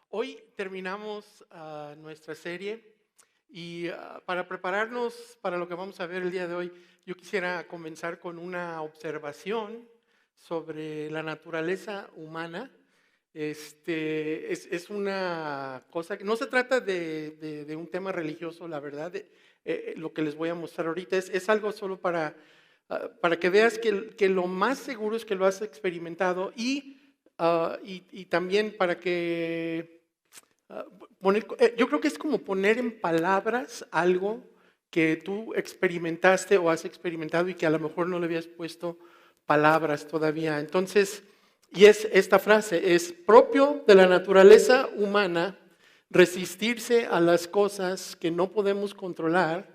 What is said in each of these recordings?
Hoy terminamos nuestra serie y para prepararnos para lo que vamos a ver el día de hoy, yo quisiera comenzar con una observación sobre la naturaleza humana. Es una cosa que no se trata de un tema religioso, la verdad. Lo que les voy a mostrar ahorita es algo solo para que veas que lo más seguro es que lo has experimentado y también para que yo creo que es como poner en palabras algo que tú experimentaste o has experimentado y que a lo mejor no le habías puesto palabras todavía. Entonces, y es esta frase: es propio de la naturaleza humana resistirse a las cosas que no podemos controlar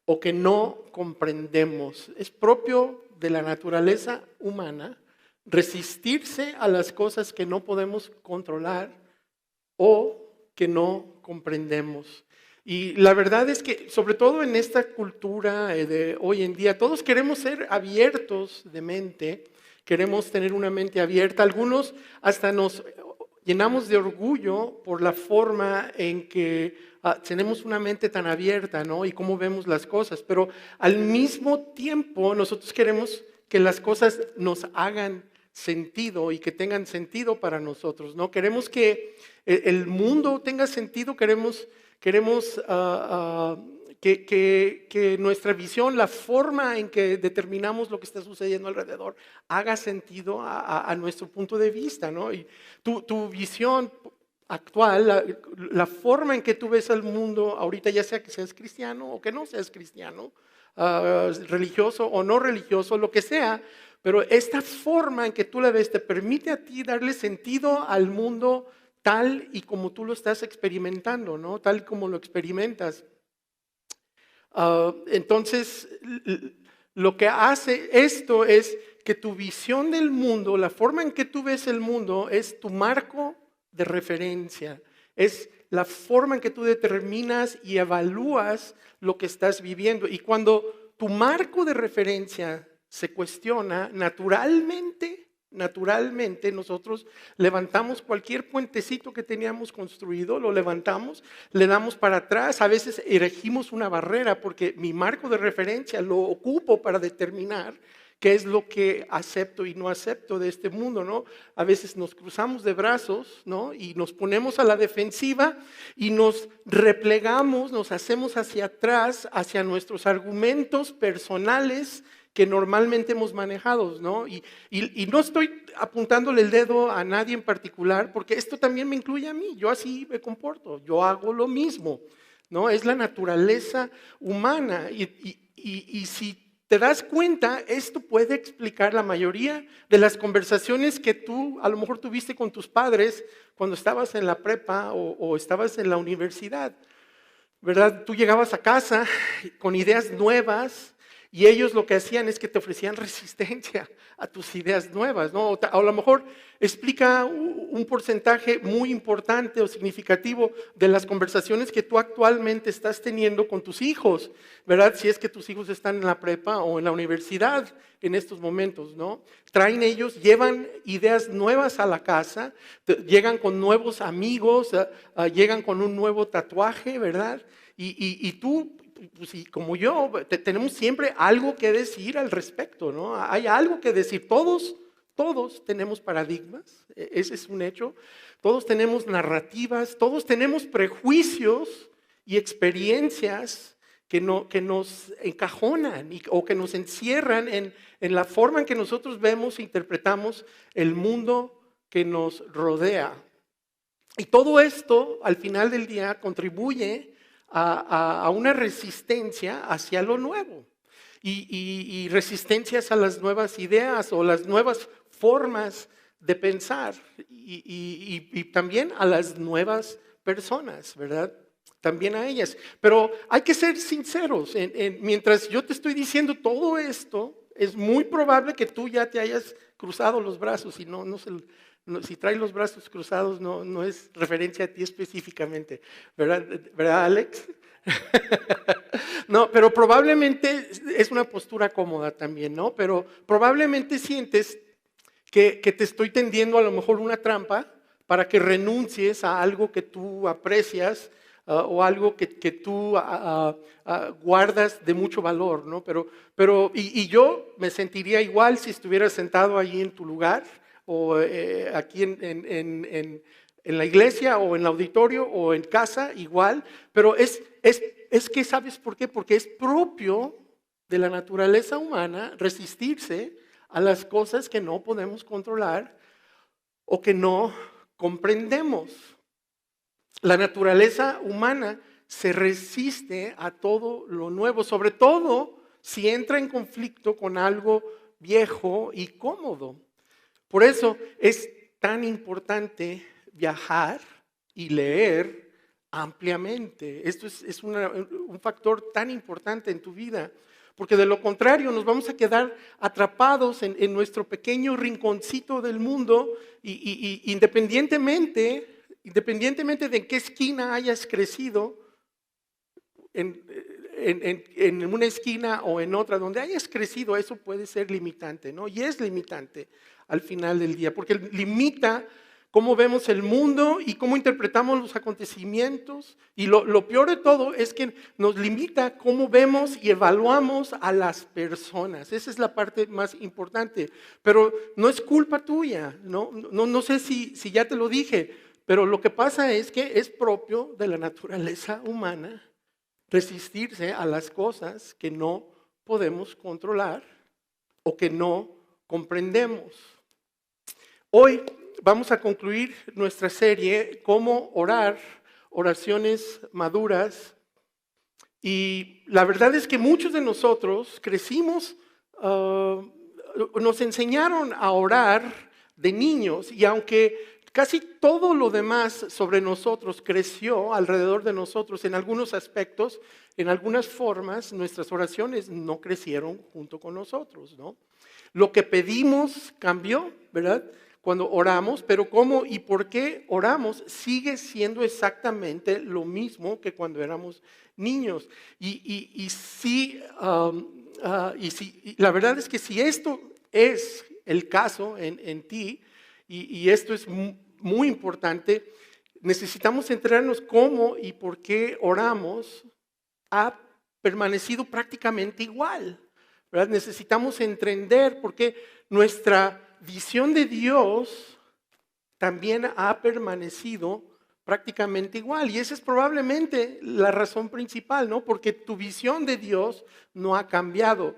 o que no comprendemos. Es propio de la naturaleza humana resistirse a las cosas que no podemos controlar o que no comprendemos. Y la verdad es que, sobre todo en esta cultura de hoy en día, todos queremos ser abiertos de mente, queremos tener una mente abierta. Algunos hasta nos llenamos de orgullo por la forma en que tenemos una mente tan abierta, ¿no? Y cómo vemos las cosas. Pero al mismo tiempo nosotros queremos que las cosas nos hagan sentido y que tengan sentido para nosotros, ¿no? Queremos que el mundo tenga sentido, queremos que nuestra visión, la forma en que determinamos lo que está sucediendo alrededor, haga sentido a nuestro punto de vista, ¿no? Y tu visión actual, la forma en que tú ves al mundo ahorita, ya sea que seas cristiano o que no seas cristiano, religioso o no religioso, lo que sea, pero esta forma en que tú la ves te permite a ti darle sentido al mundo tal y como tú lo estás experimentando, ¿no? Tal y como lo experimentas. Entonces, lo que hace esto es que tu visión del mundo, la forma en que tú ves el mundo, es tu marco de referencia. Es la forma en que tú determinas y evalúas lo que estás viviendo. Y cuando tu marco de referencia se cuestiona, naturalmente nosotros levantamos cualquier puentecito que teníamos construido, lo levantamos, le damos para atrás, a veces erigimos una barrera porque mi marco de referencia lo ocupo para determinar qué es lo que acepto y no acepto de este mundo, ¿no? A veces nos cruzamos de brazos, ¿no? Y nos ponemos a la defensiva y nos replegamos, nos hacemos hacia atrás, hacia nuestros argumentos personales que normalmente hemos manejado, ¿no? Y no estoy apuntándole el dedo a nadie en particular, porque esto también me incluye a mí. Yo así me comporto, yo hago lo mismo, ¿no? Es la naturaleza humana. Y si te das cuenta, esto puede explicar la mayoría de las conversaciones que tú a lo mejor tuviste con tus padres cuando estabas en la prepa o estabas en la universidad, ¿verdad? Tú llegabas a casa con ideas nuevas y ellos lo que hacían es que te ofrecían resistencia a tus ideas nuevas, ¿no? O a lo mejor explica un porcentaje muy importante o significativo de las conversaciones que tú actualmente estás teniendo con tus hijos, ¿verdad? Si es que tus hijos están en la prepa o en la universidad en estos momentos, ¿no? Traen ellos, llevan ideas nuevas a la casa, llegan con nuevos amigos, llegan con un nuevo tatuaje, ¿verdad? Y tú, pues, y como yo, tenemos siempre algo que decir al respecto, ¿no? Hay algo que decir. Todos tenemos paradigmas, ese es un hecho. Todos tenemos narrativas, todos tenemos prejuicios y experiencias que nos encajonan o que nos encierran en la forma en que nosotros vemos e interpretamos el mundo que nos rodea. Y todo esto, al final del día, contribuye a una resistencia hacia lo nuevo y resistencias a las nuevas ideas o las nuevas formas de pensar y también a las nuevas personas, ¿verdad? También a ellas. Pero hay que ser sinceros, mientras yo te estoy diciendo todo esto, es muy probable que tú ya te hayas cruzado los brazos y si traes los brazos cruzados no es referencia a ti específicamente, ¿verdad, Alex? No, pero probablemente es una postura cómoda también, ¿no? Pero probablemente sientes que te estoy tendiendo a lo mejor una trampa para que renuncies a algo que tú aprecias o algo que tú guardas de mucho valor, ¿no? Y yo me sentiría igual si estuviera sentado allí en tu lugar o aquí en la iglesia o en el auditorio o en casa, igual, pero es que, ¿sabes por qué? Porque es propio de la naturaleza humana resistirse a las cosas que no podemos controlar o que no comprendemos. La naturaleza humana se resiste a todo lo nuevo, sobre todo si entra en conflicto con algo viejo y cómodo. Por eso es tan importante viajar y leer ampliamente. Esto es un factor tan importante en tu vida, porque de lo contrario nos vamos a quedar atrapados en nuestro pequeño rinconcito del mundo y independientemente de en qué esquina hayas crecido, en una esquina o en otra, donde hayas crecido, eso puede ser limitante, ¿no? Y es limitante al final del día, porque limita cómo vemos el mundo y cómo interpretamos los acontecimientos. Y lo peor de todo es que nos limita cómo vemos y evaluamos a las personas. Esa es la parte más importante. Pero no es culpa tuya, no sé si ya te lo dije, pero lo que pasa es que es propio de la naturaleza humana resistirse a las cosas que no podemos controlar o que no comprendemos. Hoy vamos a concluir nuestra serie Cómo orar, oraciones maduras. Y la verdad es que muchos de nosotros crecimos, nos enseñaron a orar de niños, y aunque casi todo lo demás sobre nosotros creció alrededor de nosotros en algunos aspectos, en algunas formas, nuestras oraciones no crecieron junto con nosotros, ¿no? Lo que pedimos cambió, ¿verdad? Cuando oramos, pero cómo y por qué oramos sigue siendo exactamente lo mismo que cuando éramos niños. Y la verdad es que si esto es el caso en ti, y esto es muy importante, necesitamos enterarnos cómo y por qué oramos ha permanecido prácticamente igual, ¿verdad? Necesitamos entender por qué nuestra visión de Dios también ha permanecido prácticamente igual. Y esa es probablemente la razón principal, ¿no? Porque tu visión de Dios no ha cambiado.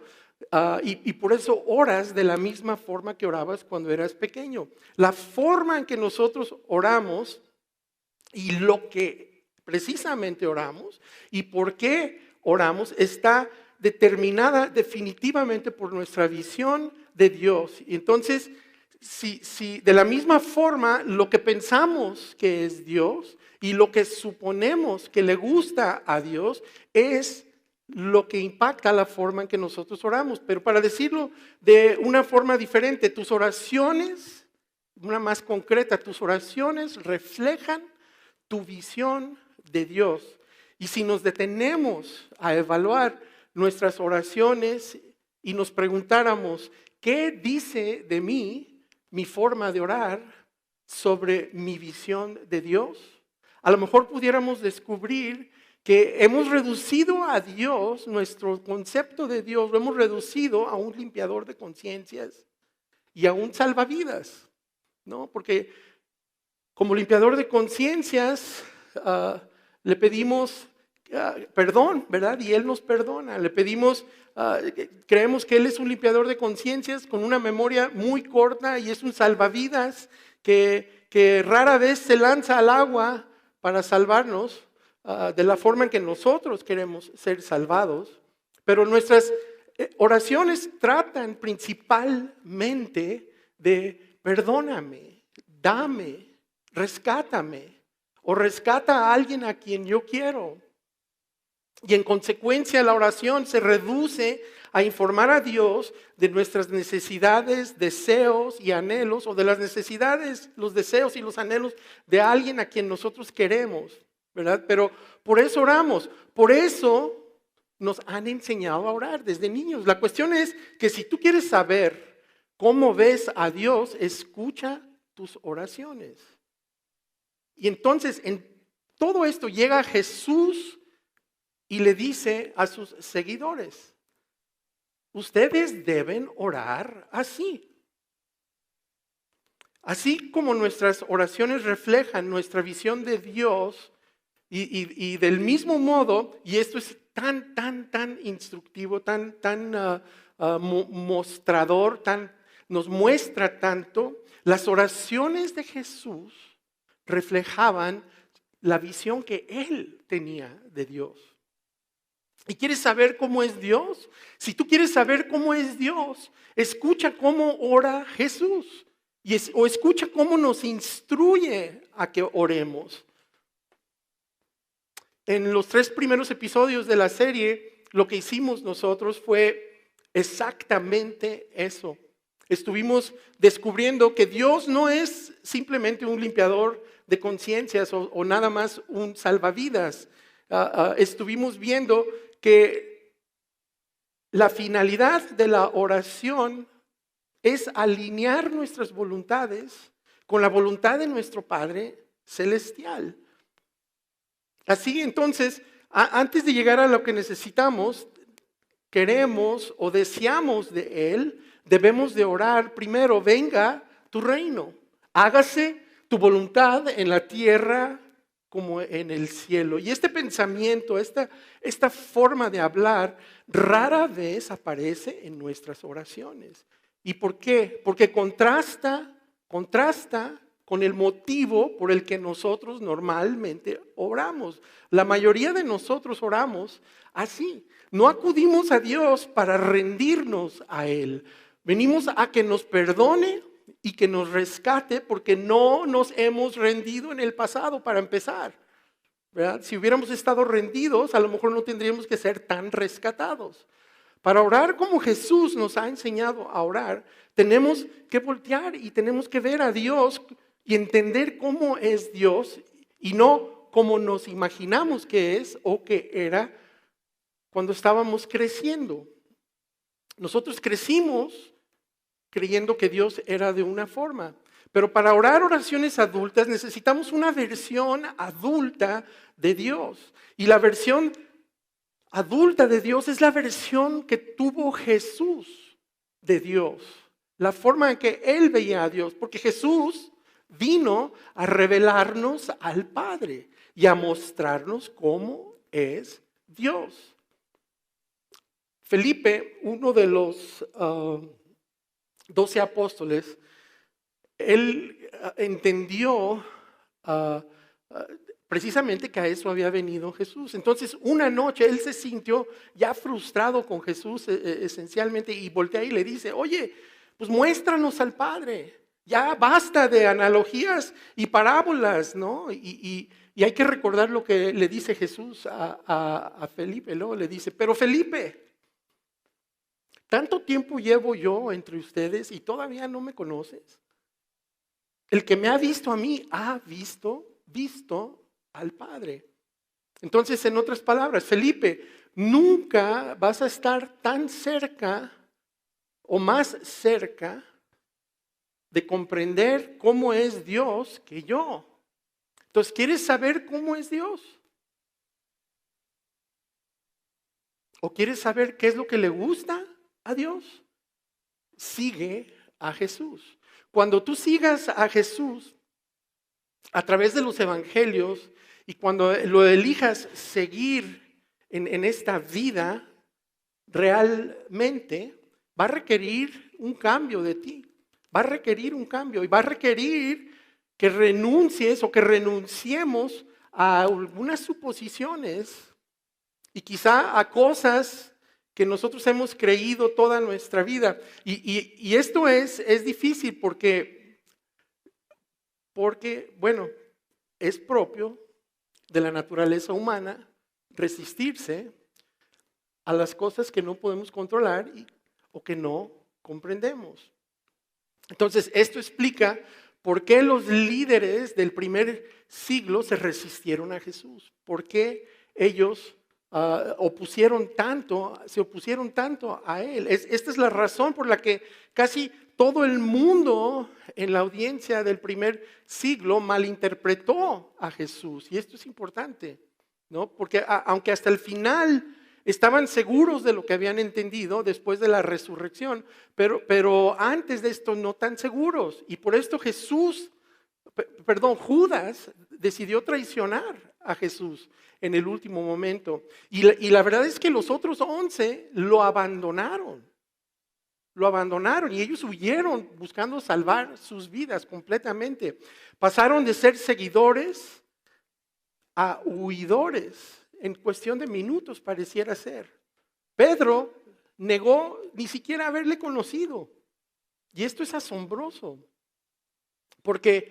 Y por eso oras de la misma forma que orabas cuando eras pequeño. La forma en que nosotros oramos y lo que precisamente oramos y por qué oramos está determinada definitivamente por nuestra visión de Dios. Y entonces, si de la misma forma lo que pensamos que es Dios y lo que suponemos que le gusta a Dios es lo que impacta la forma en que nosotros oramos. Pero para decirlo de una forma diferente, tus oraciones, una más concreta, tus oraciones reflejan tu visión de Dios. Y si nos detenemos a evaluar nuestras oraciones y nos preguntáramos, ¿qué dice de mí mi forma de orar sobre mi visión de Dios? A lo mejor pudiéramos descubrir que hemos reducido a Dios, nuestro concepto de Dios, lo hemos reducido a un limpiador de conciencias y a un salvavidas, ¿no? Porque como limpiador de conciencias le pedimos perdón, ¿verdad? Y Él nos perdona. Le pedimos, creemos que Él es un limpiador de conciencias con una memoria muy corta y es un salvavidas que rara vez se lanza al agua para salvarnos de la forma en que nosotros queremos ser salvados. Pero nuestras oraciones tratan principalmente de perdóname, dame, rescátame o rescata a alguien a quien yo quiero. Y en consecuencia la oración se reduce a informar a Dios de nuestras necesidades, deseos y anhelos, o de las necesidades, los deseos y los anhelos de alguien a quien nosotros queremos, ¿verdad? Pero por eso oramos, por eso nos han enseñado a orar desde niños. La cuestión es que si tú quieres saber cómo ves a Dios, escucha tus oraciones. Y entonces en todo esto llega Jesús y le dice a sus seguidores, ustedes deben orar así. Así como nuestras oraciones reflejan nuestra visión de Dios y del mismo modo, y esto es tan instructivo, tan mostrador, nos muestra tanto, las oraciones de Jesús reflejaban la visión que Él tenía de Dios. ¿Y quieres saber cómo es Dios? Si tú quieres saber cómo es Dios, escucha cómo ora Jesús. O escucha cómo nos instruye a que oremos. En los 3 primeros episodios de la serie, lo que hicimos nosotros fue exactamente eso. Estuvimos descubriendo que Dios no es simplemente un limpiador de conciencias o nada más un salvavidas. Estuvimos viendo que la finalidad de la oración es alinear nuestras voluntades con la voluntad de nuestro Padre Celestial. Así entonces, antes de llegar a lo que necesitamos, queremos o deseamos de Él, debemos de orar primero, venga tu reino, hágase tu voluntad en la tierra como en el cielo. Y este pensamiento, esta forma de hablar, rara vez aparece en nuestras oraciones. ¿Y por qué? Porque contrasta con el motivo por el que nosotros normalmente oramos. La mayoría de nosotros oramos así. No acudimos a Dios para rendirnos a Él. Venimos a que nos perdone y que nos rescate porque no nos hemos rendido en el pasado para empezar, ¿verdad? Si hubiéramos estado rendidos, a lo mejor no tendríamos que ser tan rescatados. Para orar como Jesús nos ha enseñado a orar, tenemos que voltear y tenemos que ver a Dios y entender cómo es Dios y no como nos imaginamos que es o que era cuando estábamos creciendo. Nosotros crecimos creyendo que Dios era de una forma, pero para orar oraciones adultas necesitamos una versión adulta de Dios. Y la versión adulta de Dios es la versión que tuvo Jesús de Dios, la forma en que Él veía a Dios, porque Jesús vino a revelarnos al Padre y a mostrarnos cómo es Dios. Felipe, uno de los 12 apóstoles, él entendió precisamente que a eso había venido Jesús. Entonces, una noche él se sintió ya frustrado con Jesús esencialmente y voltea y le dice, oye, pues muéstranos al Padre. Ya basta de analogías y parábolas, ¿no? Y hay que recordar lo que le dice Jesús a Felipe. Luego le dice, pero Felipe, ¿tanto tiempo llevo yo entre ustedes y todavía no me conoces? El que me ha visto a mí ha visto al Padre. Entonces, en otras palabras, Felipe, nunca vas a estar tan cerca o más cerca de comprender cómo es Dios que yo. Entonces, ¿quieres saber cómo es Dios? ¿O quieres saber qué es lo que le gusta a Dios? Sigue a Jesús. Cuando tú sigas a Jesús a través de los evangelios y cuando lo elijas seguir en esta vida, realmente va a requerir un cambio de ti. Va a requerir un cambio y va a requerir que renuncies o que renunciemos a algunas suposiciones y quizá a cosas que nosotros hemos creído toda nuestra vida. Y esto es difícil porque, bueno, es propio de la naturaleza humana resistirse a las cosas que no podemos controlar o que no comprendemos. Entonces, esto explica por qué los líderes del primer siglo se resistieron a Jesús, por qué ellos se opusieron tanto a él. Esta es la razón por la que casi todo el mundo en la audiencia del primer siglo malinterpretó a Jesús. Y esto es importante, ¿no? Porque aunque hasta el final estaban seguros de lo que habían entendido después de la resurrección, pero antes de esto no tan seguros. Y por esto Judas decidió traicionar a Jesús en el último momento. Y la verdad es que los otros 11 lo abandonaron. Lo abandonaron y ellos huyeron buscando salvar sus vidas completamente. Pasaron de ser seguidores a huidores en cuestión de minutos, pareciera ser. Pedro negó ni siquiera haberle conocido. Y esto es asombroso, porque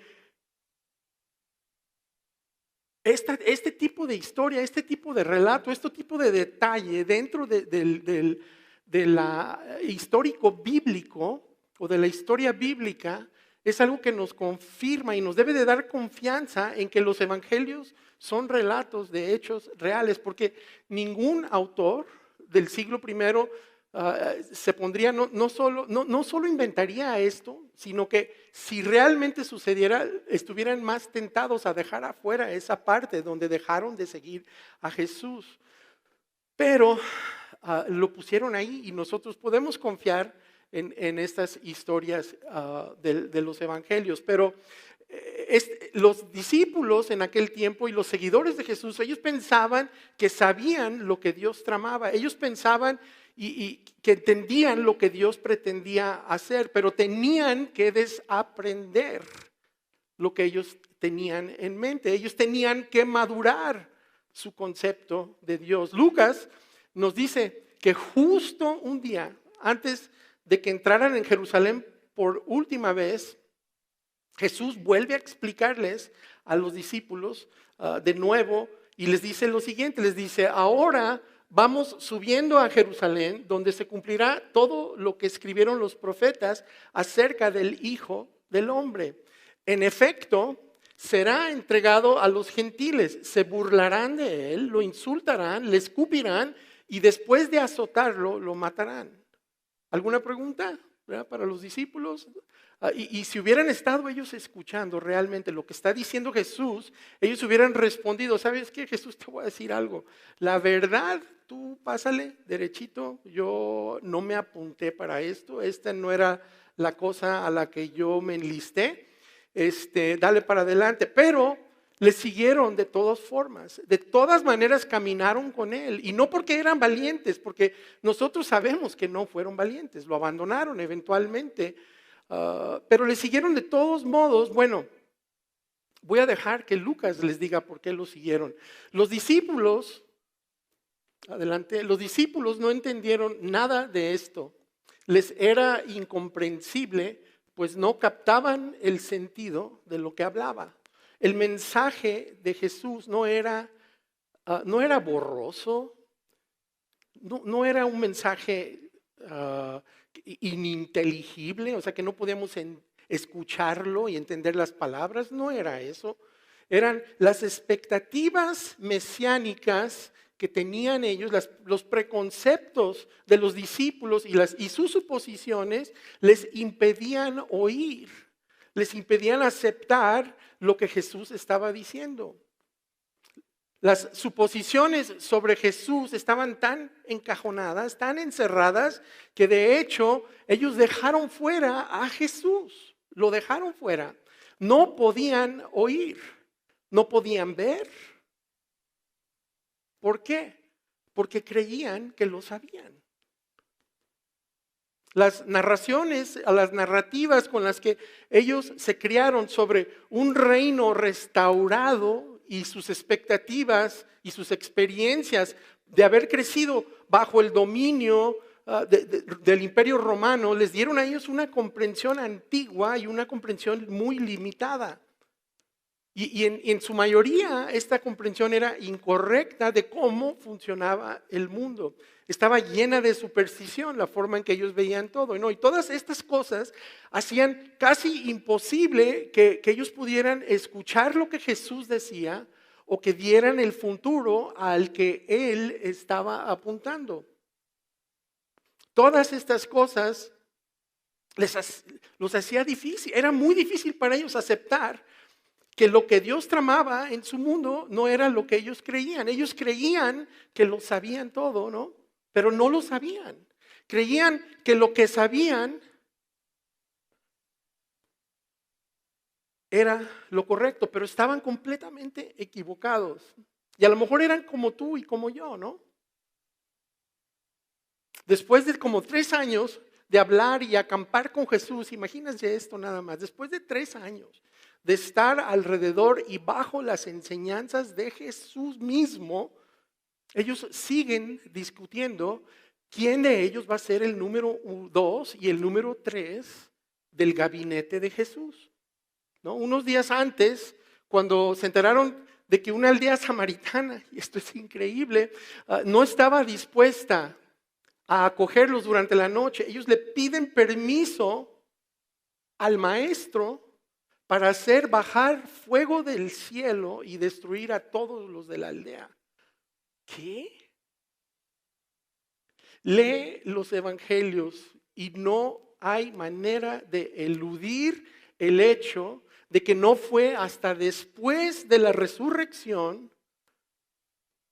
este tipo de historia, este tipo de relato, este tipo de detalle dentro del histórico bíblico o de la historia bíblica es algo que nos confirma y nos debe de dar confianza en que los evangelios son relatos de hechos reales, porque ningún autor del siglo I se pondría, no solo inventaría esto, sino que si realmente sucediera, estuvieran más tentados a dejar afuera esa parte donde dejaron de seguir a Jesús. Pero lo pusieron ahí y nosotros podemos confiar en estas historias de los evangelios. Pero los discípulos en aquel tiempo y los seguidores de Jesús, ellos pensaban que sabían lo que Dios tramaba. Ellos pensaban y que entendían lo que Dios pretendía hacer, pero tenían que desaprender lo que ellos tenían en mente. Ellos tenían que madurar su concepto de Dios. Lucas nos dice que justo un día antes de que entraran en Jerusalén por última vez, Jesús vuelve a explicarles a los discípulos de nuevo y les dice lo siguiente, les dice: ahora vamos subiendo a Jerusalén, donde se cumplirá todo lo que escribieron los profetas acerca del Hijo del Hombre. En efecto, será entregado a los gentiles, se burlarán de él, lo insultarán, le escupirán y después de azotarlo, lo matarán. ¿Alguna pregunta para los discípulos? Y si hubieran estado ellos escuchando realmente lo que está diciendo Jesús, ellos hubieran respondido: ¿sabes qué, Jesús? Te voy a decir algo. La verdad, tú pásale derechito, yo no me apunté para esto, esta no era la cosa a la que yo me enlisté, dale para adelante. Pero le siguieron de todas formas, de todas maneras caminaron con él, y no porque eran valientes, porque nosotros sabemos que no fueron valientes, lo abandonaron eventualmente. Pero le siguieron de todos modos. Bueno, voy a dejar que Lucas les diga por qué lo siguieron. Los discípulos no entendieron nada de esto. Les era incomprensible, pues no captaban el sentido de lo que hablaba. El mensaje de Jesús no era borroso, no era un mensaje ininteligible, o sea que no podíamos escucharlo y entender las palabras. No era eso. Eran las expectativas mesiánicas que tenían ellos, los preconceptos de los discípulos y sus suposiciones les impedían oír, les impedían aceptar lo que Jesús estaba diciendo. Las suposiciones sobre Jesús estaban tan encajonadas, tan encerradas, que de hecho ellos dejaron fuera a Jesús. Lo dejaron fuera. No podían oír, no podían ver. ¿Por qué? Porque creían que lo sabían. Las narrativas con las que ellos se criaron sobre un reino restaurado y sus expectativas y sus experiencias de haber crecido bajo el dominio del Imperio Romano, les dieron a ellos una comprensión antigua y una comprensión muy limitada. Y en su mayoría esta comprensión era incorrecta de cómo funcionaba el mundo. Estaba llena de superstición la forma en que ellos veían todo, ¿no? Y todas estas cosas hacían casi imposible que ellos pudieran escuchar lo que Jesús decía o que dieran el futuro al que él estaba apuntando. Todas estas cosas los hacía difícil, era muy difícil para ellos aceptar que lo que Dios tramaba en su mundo no era lo que ellos creían. Ellos creían que lo sabían todo, ¿no? Pero no lo sabían. Creían que lo que sabían era lo correcto, pero estaban completamente equivocados. Y a lo mejor eran como tú y como yo, ¿no? Después de como 3 años de hablar y acampar con Jesús, imagínense esto nada más, después de 3 años de estar alrededor y bajo las enseñanzas de Jesús mismo, ellos siguen discutiendo quién de ellos va a ser el número 2 y el número 3 del gabinete de Jesús, ¿no? Unos días antes, cuando se enteraron de que una aldea samaritana, y esto es increíble, no estaba dispuesta a acogerlos durante la noche, ellos le piden permiso al maestro para hacer bajar fuego del cielo y destruir a todos los de la aldea. ¿Qué? Lee los evangelios y no hay manera de eludir el hecho de que no fue hasta después de la resurrección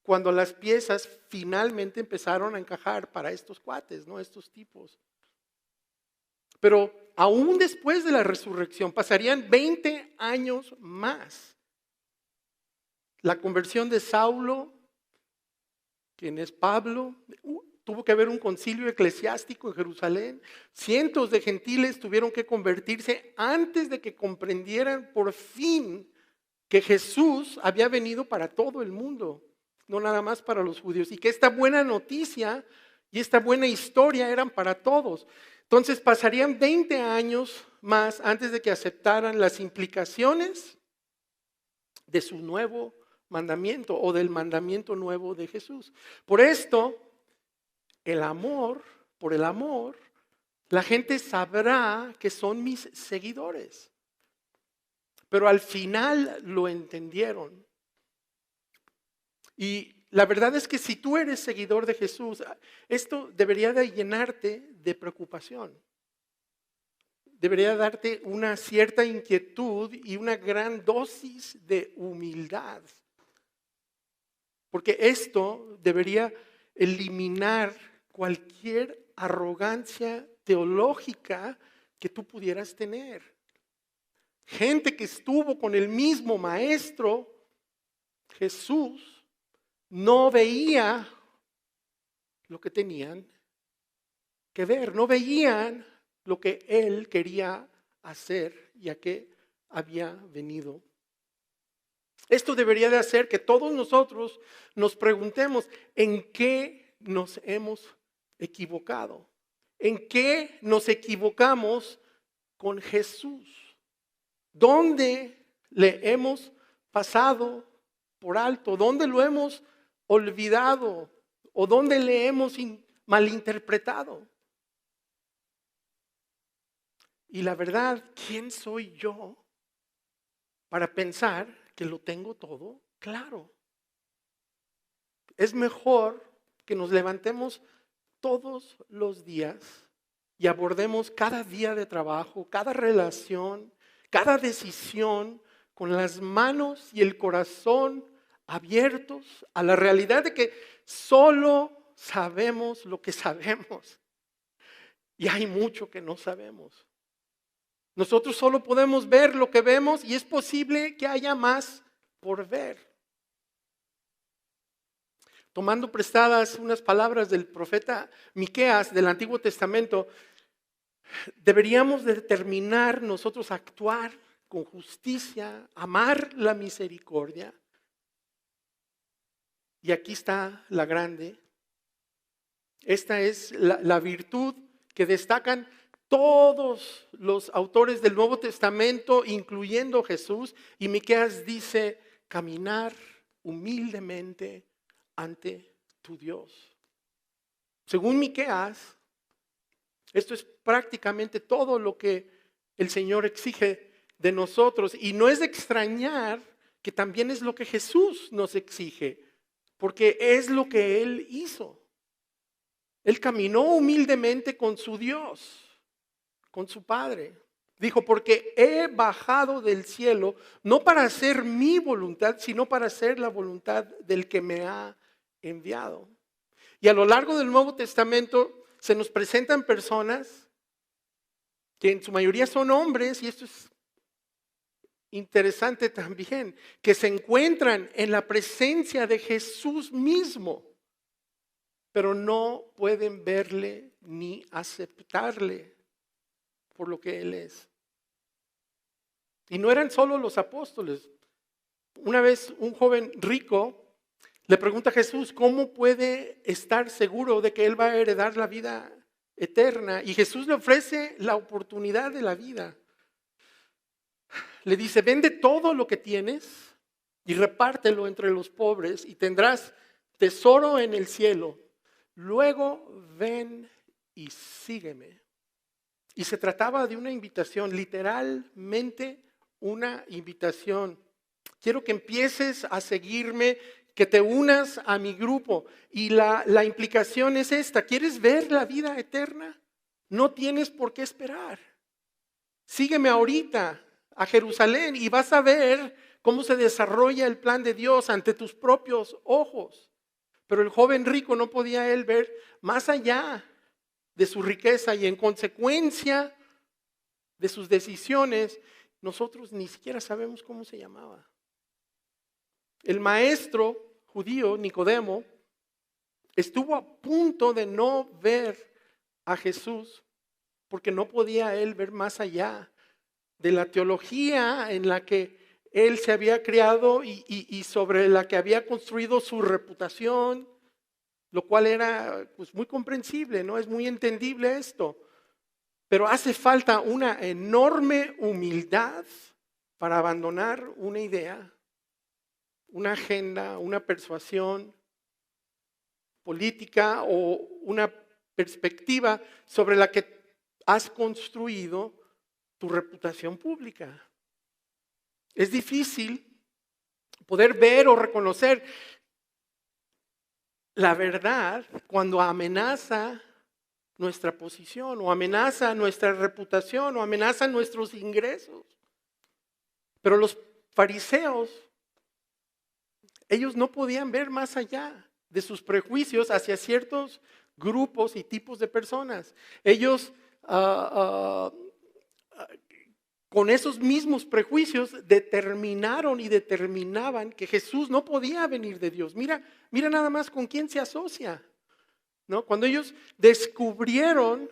cuando las piezas finalmente empezaron a encajar para estos cuates, ¿no? Estos tipos. Pero aún después de la resurrección pasarían 20 años más. La conversión de Saulo, quien es Pablo, tuvo que haber un concilio eclesiástico en Jerusalén. Cientos de gentiles tuvieron que convertirse antes de que comprendieran por fin que Jesús había venido para todo el mundo, no nada más para los judíos, y que esta buena noticia y esta buena historia eran para todos. Entonces pasarían 20 años más antes de que aceptaran las implicaciones de su nuevo mandamiento o del mandamiento nuevo de Jesús. Por esto, por el amor, la gente sabrá que son mis seguidores. Pero al final lo entendieron. Y la verdad es que si tú eres seguidor de Jesús, esto debería de llenarte de preocupación. Debería darte una cierta inquietud y una gran dosis de humildad. Porque esto debería eliminar cualquier arrogancia teológica que tú pudieras tener. Gente que estuvo con el mismo maestro, Jesús, no veía lo que tenían que ver, no veían lo que él quería hacer y a qué había venido. Esto debería de hacer que todos nosotros nos preguntemos en qué nos hemos equivocado, en qué nos equivocamos con Jesús, dónde le hemos pasado por alto, dónde lo hemos olvidado o dónde le hemos malinterpretado. Y la verdad, ¿quién soy yo para pensar que lo tengo todo claro? Es mejor que nos levantemos todos los días y abordemos cada día de trabajo, cada relación, cada decisión con las manos y el corazón abiertos a la realidad de que solo sabemos lo que sabemos y hay mucho que no sabemos. Nosotros solo podemos ver lo que vemos y es posible que haya más por ver. Tomando prestadas unas palabras del profeta Miqueas del Antiguo Testamento, deberíamos determinar nosotros actuar con justicia, amar la misericordia. Y aquí está la grande. Esta es la virtud que destacan todos los autores del Nuevo Testamento, incluyendo Jesús. Y Miqueas dice, caminar humildemente ante tu Dios. Según Miqueas, esto es prácticamente todo lo que el Señor exige de nosotros. Y no es de extrañar que también es lo que Jesús nos exige, porque es lo que Él hizo. Él caminó humildemente con su Dios, con su Padre. Dijo, porque he bajado del cielo no para hacer mi voluntad, sino para hacer la voluntad del que me ha enviado. Y a lo largo del Nuevo Testamento se nos presentan personas que en su mayoría son hombres, y esto es interesante también, que se encuentran en la presencia de Jesús mismo, pero no pueden verle ni aceptarle por lo que Él es. Y no eran solo los apóstoles. Una vez un joven rico le pregunta a Jesús cómo puede estar seguro de que él va a heredar la vida eterna. Y Jesús le ofrece la oportunidad de la vida. Le dice, vende todo lo que tienes y repártelo entre los pobres y tendrás tesoro en el cielo. Luego ven y sígueme. Y se trataba de una invitación, literalmente una invitación. Quiero que empieces a seguirme, que te unas a mi grupo. Y la implicación es esta: ¿quieres ver la vida eterna? No tienes por qué esperar. Sígueme ahorita a Jerusalén y vas a ver cómo se desarrolla el plan de Dios ante tus propios ojos. Pero el joven rico no podía él ver más allá de su riqueza, y en consecuencia de sus decisiones, nosotros ni siquiera sabemos cómo se llamaba. El maestro judío Nicodemo estuvo a punto de no ver a Jesús porque no podía él ver más allá de la teología en la que él se había criado y sobre la que había construido su reputación, lo cual era pues muy comprensible, ¿no? Es muy entendible esto. Pero hace falta una enorme humildad para abandonar una idea, una agenda, una persuasión política o una perspectiva sobre la que has construido tu reputación pública. Es difícil poder ver o reconocer la verdad cuando amenaza nuestra posición o amenaza nuestra reputación o amenaza nuestros ingresos. Pero los fariseos, ellos no podían ver más allá de sus prejuicios hacia ciertos grupos y tipos de personas. Ellos con esos mismos prejuicios determinaron y determinaban que Jesús no podía venir de Dios. Mira nada más con quién se asocia, ¿no? Cuando ellos descubrieron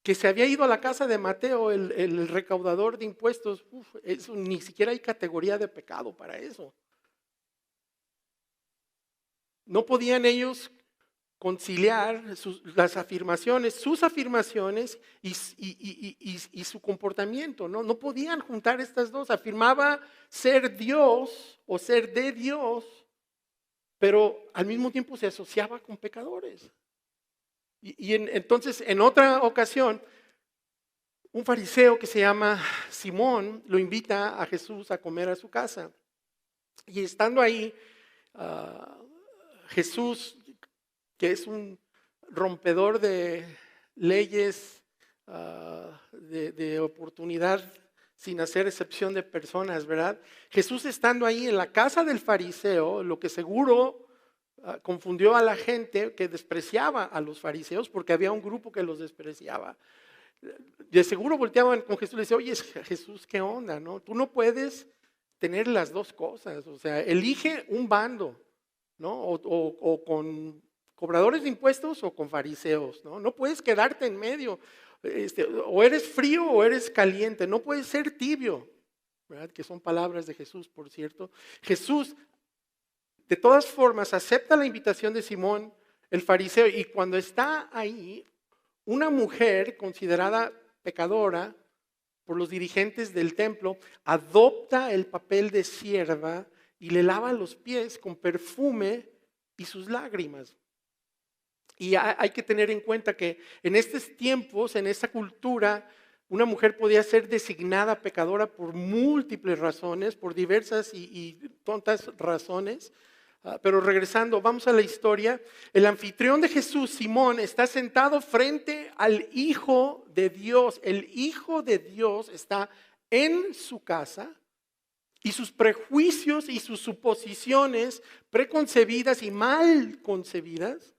que se había ido a la casa de Mateo, el recaudador de impuestos, eso, ni siquiera hay categoría de pecado para eso. No podían ellos conciliar sus afirmaciones y su comportamiento, ¿no? No podían juntar estas dos. Afirmaba ser Dios o ser de Dios, pero al mismo tiempo se asociaba con pecadores. Entonces, en otra ocasión, un fariseo que se llama Simón lo invita a Jesús a comer a su casa. Y estando ahí, Jesús, que es un rompedor de leyes, de oportunidad, sin hacer excepción de personas, ¿verdad? Jesús estando ahí en la casa del fariseo, lo que seguro confundió a la gente que despreciaba a los fariseos, porque había un grupo que los despreciaba. De seguro volteaban con Jesús y le decían, oye Jesús, ¿qué onda? ¿No? Tú no puedes tener las dos cosas, o sea, elige un bando, ¿no? O con cobradores de impuestos o con fariseos, ¿no? No puedes quedarte en medio, o eres frío o eres caliente, no puedes ser tibio, ¿verdad? Que son palabras de Jesús, por cierto. Jesús, de todas formas, acepta la invitación de Simón, el fariseo, y cuando está ahí, una mujer considerada pecadora por los dirigentes del templo, adopta el papel de sierva y le lava los pies con perfume y sus lágrimas. Y hay que tener en cuenta que en estos tiempos, en esta cultura, Una mujer podía ser designada pecadora por múltiples razones, por diversas y tontas razones. Pero regresando, vamos a la historia. El anfitrión de Jesús, Simón, está sentado frente al Hijo de Dios. El Hijo de Dios está en su casa y sus prejuicios y sus suposiciones preconcebidas y mal concebidas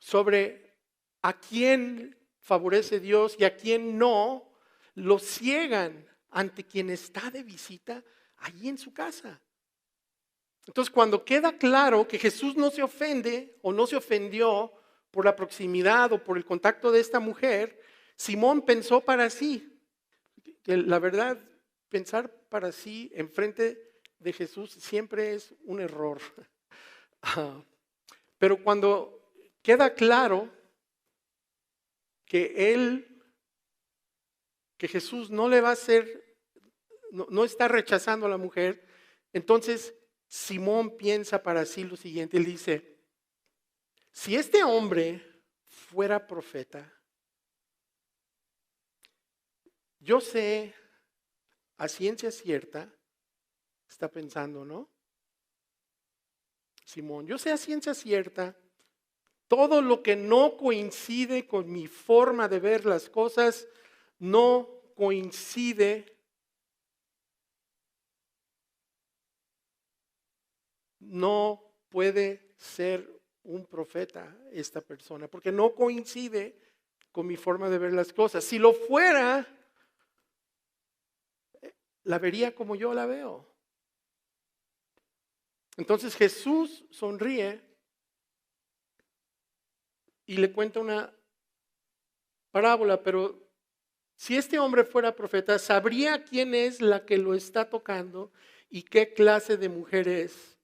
sobre a quién favorece Dios y a quién no, lo ciegan ante quien está de visita allí en su casa. Entonces, cuando queda claro que Jesús no se ofende o no se ofendió por la proximidad o por el contacto de esta mujer, Simón pensó para sí. Que la verdad, pensar para sí enfrente de Jesús siempre es un error. Pero cuando queda claro que Jesús no le va a hacer, no está rechazando a la mujer, entonces Simón piensa para sí lo siguiente, él dice, si este hombre fuera profeta, yo sé a ciencia cierta, está pensando, ¿no? Simón, yo sé a ciencia cierta, todo lo que no coincide con mi forma de ver las cosas, no coincide, no puede ser un profeta esta persona, porque no coincide con mi forma de ver las cosas. Si lo fuera, la vería como yo la veo. Entonces Jesús sonríe y le cuenta una parábola, pero si este hombre fuera profeta, sabría quién es la que lo está tocando y qué clase de mujer es,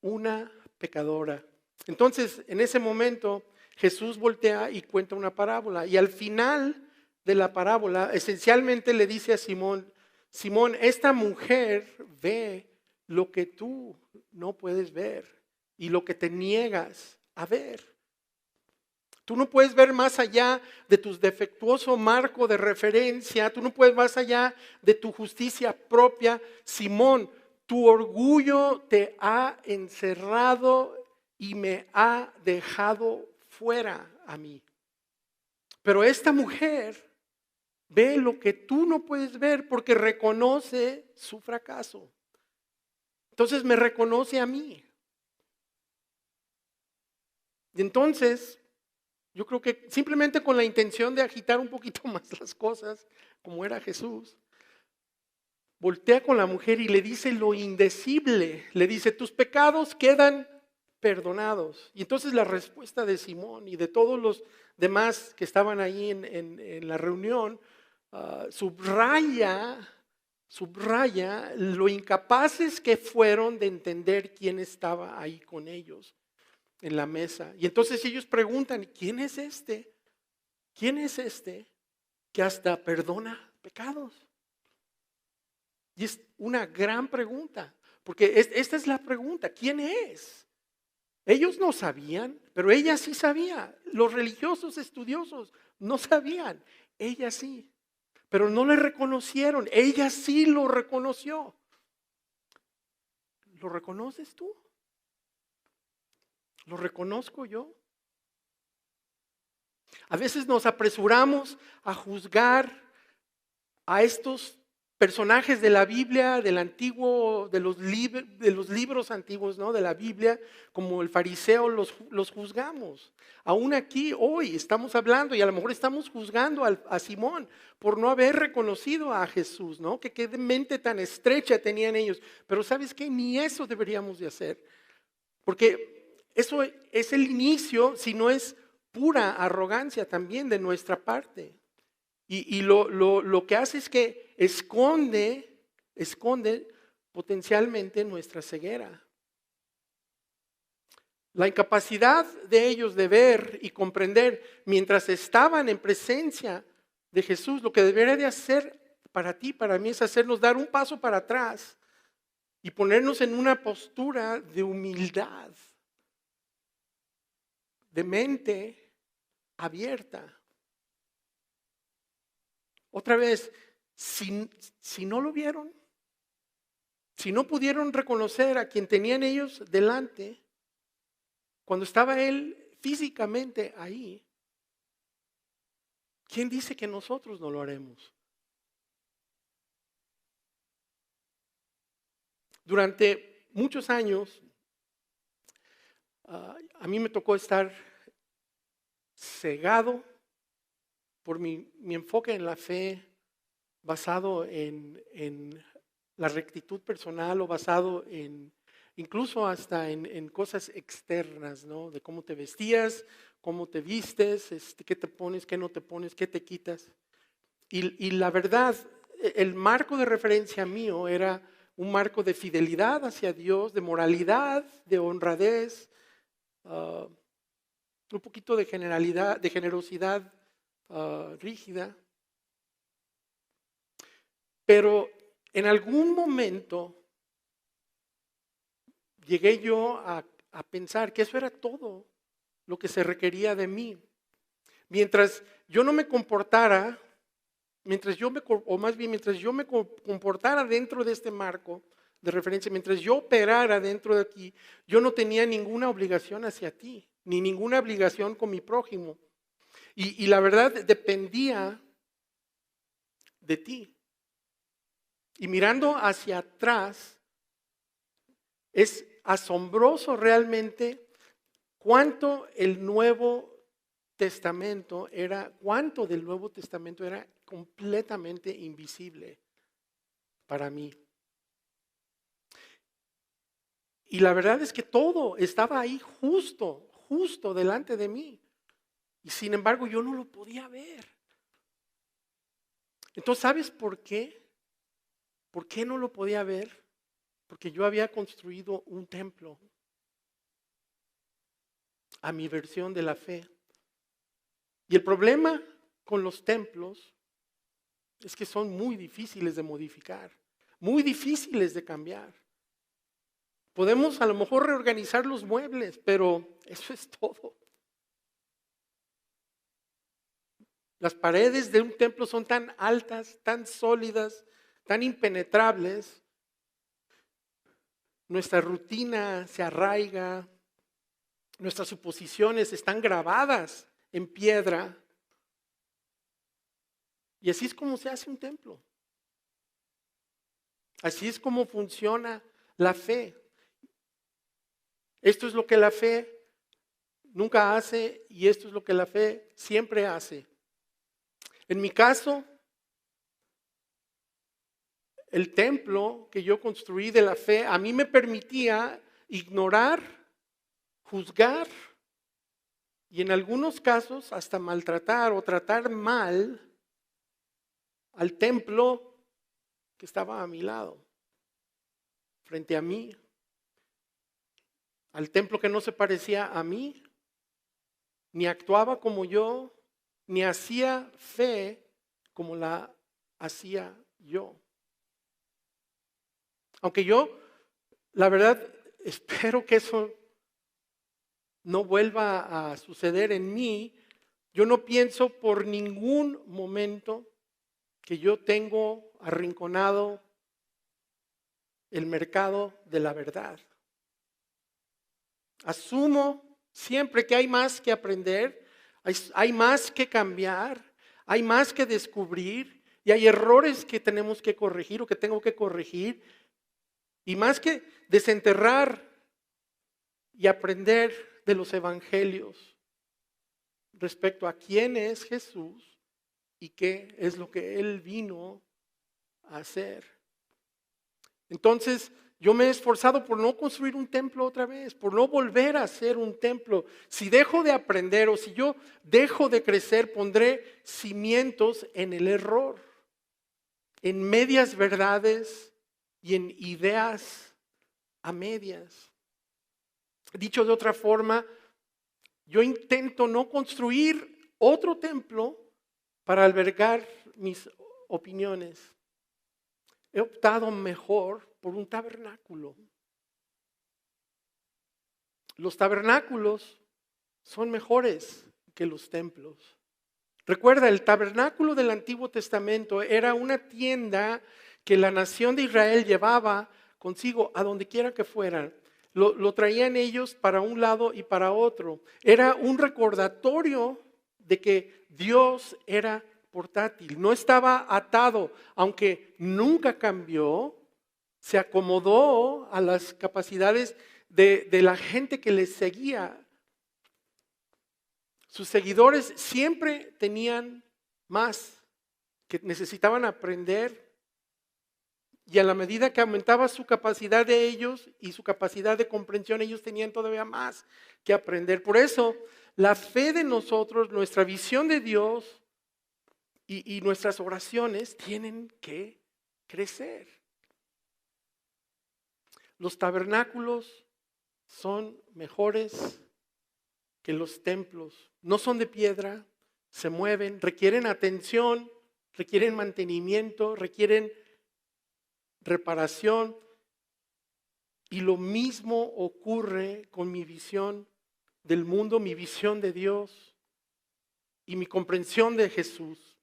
una pecadora. Entonces, en ese momento, Jesús voltea y cuenta una parábola. Y al final de la parábola, esencialmente le dice a Simón, Simón, esta mujer ve lo que tú no puedes ver y lo que te niegas a ver. Tú no puedes ver más allá de tu defectuoso marco de referencia, tú no puedes más allá de tu justicia propia. Simón, tu orgullo te ha encerrado y me ha dejado fuera a mí. Pero esta mujer ve lo que tú no puedes ver porque reconoce su fracaso. Entonces me reconoce a mí. Y entonces, yo creo que simplemente con la intención de agitar un poquito más las cosas, como era Jesús, voltea con la mujer y le dice lo indecible. Le dice, tus pecados quedan perdonados. Y entonces la respuesta de Simón y de todos los demás que estaban ahí en la reunión, subraya lo incapaces que fueron de entender quién estaba ahí con ellos en la mesa. Y entonces ellos preguntan, ¿quién es este? ¿Quién es este que hasta perdona pecados? Y es una gran pregunta, porque esta es la pregunta, ¿quién es? Ellos no sabían, pero ella sí sabía. Los religiosos estudiosos no sabían, ella sí, pero no le reconocieron, ella sí lo reconoció. ¿Lo reconoces tú? ¿Lo reconozco yo? A veces nos apresuramos a juzgar a estos personajes de la Biblia, del antiguo, de los libros antiguos, ¿no? De la Biblia, como el fariseo los juzgamos. Aún aquí, hoy, estamos hablando y a lo mejor estamos juzgando a Simón por no haber reconocido a Jesús, ¿no? Que qué mente tan estrecha tenían ellos. Pero ¿sabes qué? Ni eso deberíamos de hacer. Porque eso es el inicio, si no es pura arrogancia también de nuestra parte. Y lo que hace es que esconde potencialmente nuestra ceguera. La incapacidad de ellos de ver y comprender mientras estaban en presencia de Jesús, lo que debería de hacer para ti, para mí, es hacernos dar un paso para atrás y ponernos en una postura de humildad, de mente abierta. Otra vez, si no lo vieron, si no pudieron reconocer a quien tenían ellos delante, cuando estaba Él físicamente ahí, ¿quién dice que nosotros no lo haremos? Durante muchos años, a mí me tocó estar cegado por mi enfoque en la fe, basado en la rectitud personal o basado incluso hasta en cosas externas, ¿no? De cómo te vestías, cómo te vistes, qué te pones, qué no te pones, qué te quitas. Y la verdad, el marco de referencia mío era un marco de fidelidad hacia Dios, de moralidad, de honradez, un poquito de generalidad, de generosidad rígida. Pero en algún momento llegué yo a pensar que eso era todo lo que se requería de mí. Mientras yo no me comportara, mientras yo me comportara dentro de este marco de referencia, mientras yo operara dentro de aquí, yo no tenía ninguna obligación hacia ti, ni ninguna obligación con mi prójimo. Y la verdad dependía de ti. Y mirando hacia atrás, es asombroso realmente cuánto del Nuevo Testamento era completamente invisible para mí. Y la verdad es que todo estaba ahí justo delante de mí. Y sin embargo yo no lo podía ver. Entonces, ¿sabes por qué? ¿Por qué no lo podía ver? Porque yo había construido un templo a mi versión de la fe. Y el problema con los templos es que son muy difíciles de modificar, muy difíciles de cambiar. Podemos a lo mejor reorganizar los muebles, pero eso es todo. Las paredes de un templo son tan altas, tan sólidas, tan impenetrables. Nuestra rutina se arraiga, nuestras suposiciones están grabadas en piedra. Y así es como se hace un templo. Así es como funciona la fe. Esto es lo que la fe nunca hace y esto es lo que la fe siempre hace. En mi caso, el templo que yo construí de la fe a mí me permitía ignorar, juzgar y en algunos casos hasta maltratar o tratar mal al templo que estaba a mi lado, frente a mí, al templo que no se parecía a mí, ni actuaba como yo, ni hacía fe como la hacía yo. Aunque yo, la verdad, espero que eso no vuelva a suceder en mí, yo no pienso por ningún momento que yo tengo arrinconado el mercado de la verdad. Asumo siempre que hay más que aprender, hay más que cambiar, hay más que descubrir y hay errores que tenemos que corregir o que tengo que corregir. Y más que desenterrar y aprender de los evangelios respecto a quién es Jesús y qué es lo que Él vino a hacer. Entonces, yo me he esforzado por no construir un templo otra vez, por no volver a hacer un templo. Si dejo de aprender o si yo dejo de crecer, pondré cimientos en el error, en medias verdades y en ideas a medias. Dicho de otra forma, yo intento no construir otro templo para albergar mis opiniones. He optado mejor por un tabernáculo. Los tabernáculos son mejores que los templos. Recuerda, el tabernáculo del Antiguo Testamento era una tienda que la nación de Israel llevaba consigo a donde quiera que fueran. Lo traían ellos para un lado y para otro. Era un recordatorio de que Dios era portátil. No estaba atado, aunque nunca cambió, se acomodó a las capacidades de la gente que les seguía. Sus seguidores siempre tenían más, que necesitaban aprender. Y a la medida que aumentaba su capacidad de ellos y su capacidad de comprensión, ellos tenían todavía más que aprender. Por eso, la fe de nosotros, nuestra visión de Dios y nuestras oraciones tienen que crecer. Los tabernáculos son mejores que los templos. No son de piedra, se mueven, requieren atención, requieren mantenimiento, requieren reparación. Y lo mismo ocurre con mi visión del mundo, mi visión de Dios y mi comprensión de Jesús.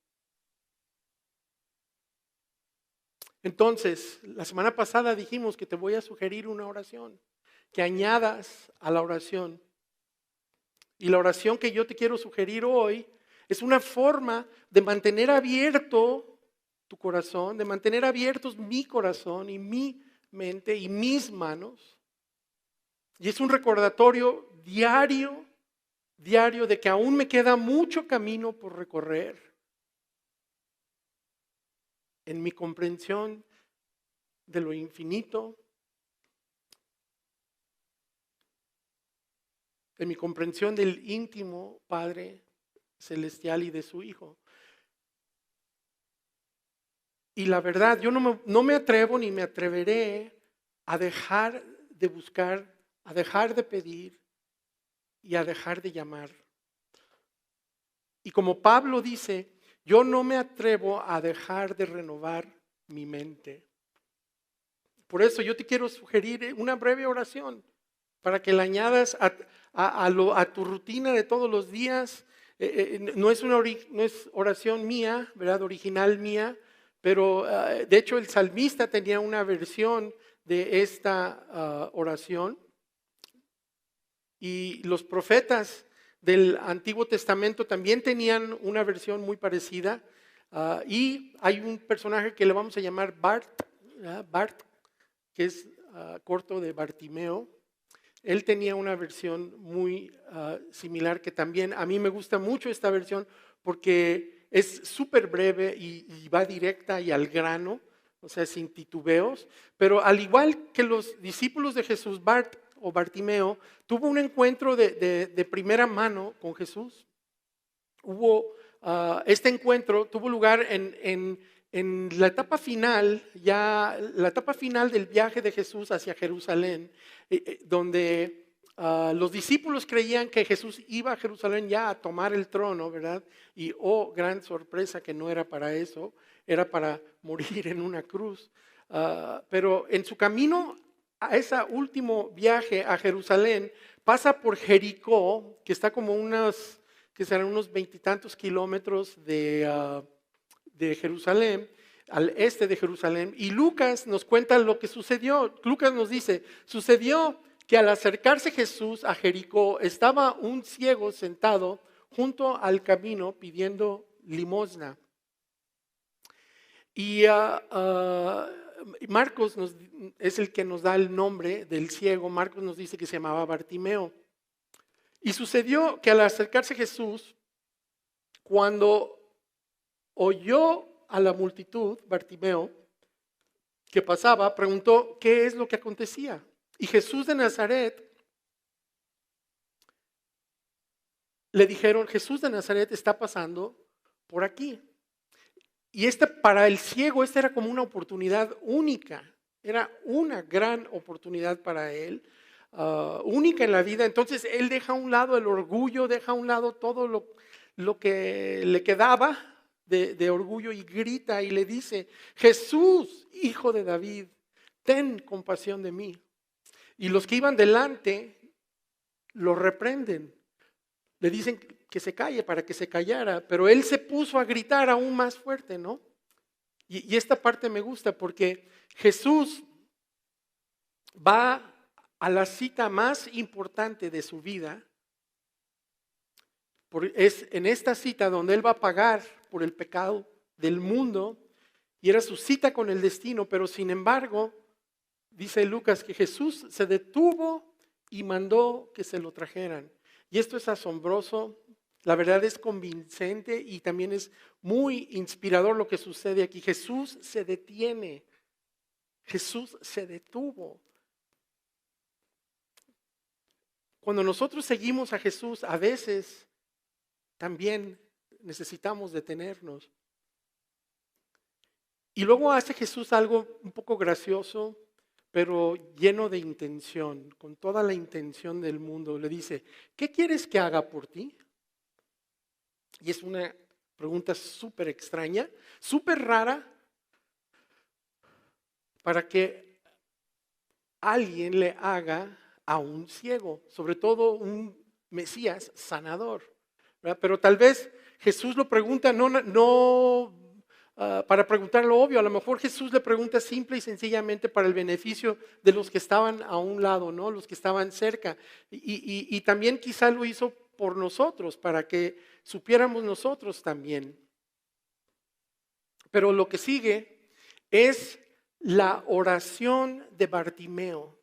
Entonces, la semana pasada dijimos que te voy a sugerir una oración, que añadas a la oración. Y la oración que yo te quiero sugerir hoy es una forma de mantener abierto tu corazón, de mantener abiertos mi corazón y mi mente y mis manos. Y es un recordatorio diario de que aún me queda mucho camino por recorrer en mi comprensión de lo infinito, en mi comprensión del íntimo Padre Celestial y de su Hijo. Y la verdad, yo no me atrevo ni me atreveré a dejar de buscar, a dejar de pedir y a dejar de llamar. Y como Pablo dice, yo no me atrevo a dejar de renovar mi mente. Por eso yo te quiero sugerir una breve oración para que la añadas a tu rutina de todos los días. No es oración mía, ¿verdad? Original mía, pero de hecho el salmista tenía una versión de esta oración. Y los profetas del Antiguo Testamento también tenían una versión muy parecida. Y hay un personaje que le vamos a llamar Bart, que es corto de Bartimeo. Él tenía una versión muy similar que también a mí me gusta mucho esta versión porque es súper breve y va directa y al grano, o sea, sin titubeos. Pero al igual que los discípulos de Jesús, Bart o Bartimeo tuvo un encuentro de primera mano con Jesús. Este encuentro tuvo lugar en la etapa final, ya la etapa final del viaje de Jesús hacia Jerusalén, donde los discípulos creían que Jesús iba a Jerusalén ya a tomar el trono, ¿verdad? Y gran sorpresa que no era para eso, era para morir en una cruz. Pero en su camino a ese último viaje a Jerusalén, pasa por Jericó, que está como que serán unos 20 y tantos kilómetros de Jerusalén, al este de Jerusalén, y Lucas nos cuenta lo que sucedió. Lucas nos dice, sucedió que al acercarse Jesús a Jericó, estaba un ciego sentado junto al camino pidiendo limosna. Y Marcos es el que nos da el nombre del ciego. Marcos nos dice que se llamaba Bartimeo. Y sucedió que al acercarse Jesús, cuando oyó a la multitud, Bartimeo, que pasaba, preguntó qué es lo que acontecía. Y Jesús de Nazaret, le dijeron, Jesús de Nazaret está pasando por aquí. Y para el ciego, esta era como una oportunidad única, era una gran oportunidad para él, única en la vida. Entonces él deja a un lado el orgullo, deja a un lado todo lo que le quedaba de orgullo y grita y le dice, Jesús, hijo de David, ten compasión de mí. Y los que iban delante lo reprenden, le dicen que se calle, para que se callara, pero él se puso a gritar aún más fuerte, ¿no? Y esta parte me gusta porque Jesús va a la cita más importante de su vida. Es en esta cita donde él va a pagar por el pecado del mundo y era su cita con el destino, pero sin embargo, dice Lucas que Jesús se detuvo y mandó que se lo trajeran. Y esto es asombroso, la verdad es convincente y también es muy inspirador lo que sucede aquí. Jesús se detiene, Jesús se detuvo. Cuando nosotros seguimos a Jesús, a veces también necesitamos detenernos. Y luego hace Jesús algo un poco gracioso, pero lleno de intención, con toda la intención del mundo. Le dice, ¿qué quieres que haga por ti? Y es una pregunta súper extraña, súper rara, para que alguien le haga a un ciego, sobre todo un Mesías sanador, ¿verdad? Pero tal vez Jesús lo pregunta no para preguntar lo obvio, a lo mejor Jesús le pregunta simple y sencillamente para el beneficio de los que estaban a un lado, ¿no? Los que estaban cerca. Y también quizá lo hizo por nosotros, para que supiéramos nosotros también. Pero lo que sigue es la oración de Bartimeo.